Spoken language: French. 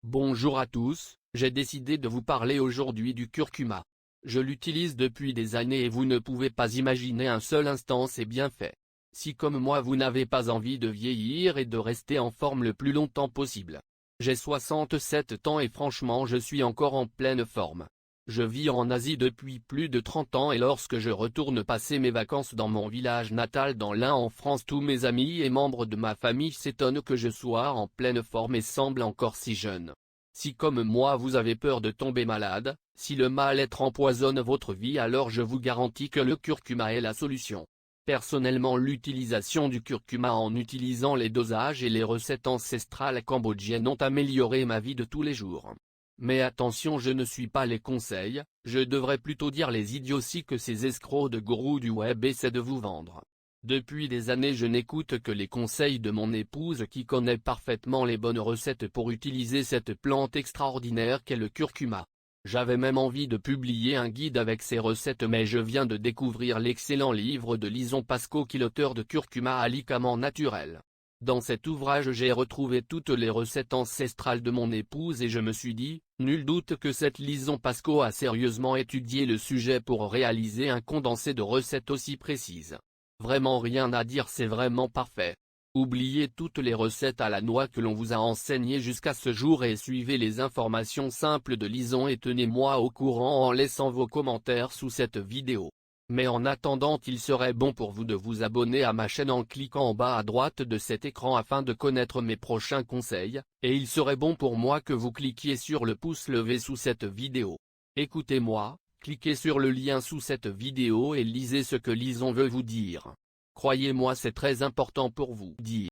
Bonjour à tous, j'ai décidé de vous parler aujourd'hui du curcuma. Je l'utilise depuis des années et vous ne pouvez pas imaginer un seul instant ses bienfaits. Si comme moi vous n'avez pas envie de vieillir et de rester en forme le plus longtemps possible. J'ai 67 ans et franchement je suis encore en pleine forme. Je vis en Asie depuis plus de 30 ans et lorsque je retourne passer mes vacances dans mon village natal dans l'Ain en France, tous mes amis et membres de ma famille s'étonnent que je sois en pleine forme et semble encore si jeune. Si comme moi vous avez peur de tomber malade, si le mal-être empoisonne votre vie, alors je vous garantis que le curcuma est la solution. Personnellement, l'utilisation du curcuma en utilisant les dosages et les recettes ancestrales cambodgiennes ont amélioré ma vie de tous les jours. Mais attention, je ne suis pas les conseils, je devrais plutôt dire les idioties que ces escrocs de gourous du web essaient de vous vendre. Depuis des années je n'écoute que les conseils de mon épouse qui connaît parfaitement les bonnes recettes pour utiliser cette plante extraordinaire qu'est le curcuma. J'avais même envie de publier un guide avec ces recettes, mais je viens de découvrir l'excellent livre de Lison Pasco qui est l'auteur de Curcuma alicament naturel. Dans cet ouvrage j'ai retrouvé toutes les recettes ancestrales de mon épouse et je me suis dit, nul doute que cette Lison Pasco a sérieusement étudié le sujet pour réaliser un condensé de recettes aussi précises. Vraiment rien à dire, c'est vraiment parfait. Oubliez toutes les recettes à la noix que l'on vous a enseignées jusqu'à ce jour et suivez les informations simples de Lison et tenez-moi au courant en laissant vos commentaires sous cette vidéo. Mais en attendant, il serait bon pour vous de vous abonner à ma chaîne en cliquant en bas à droite de cet écran afin de connaître mes prochains conseils, et il serait bon pour moi que vous cliquiez sur le pouce levé sous cette vidéo. Écoutez-moi, cliquez sur le lien sous cette vidéo et lisez ce que Lison veut vous dire. Croyez-moi, c'est très important pour vous dire.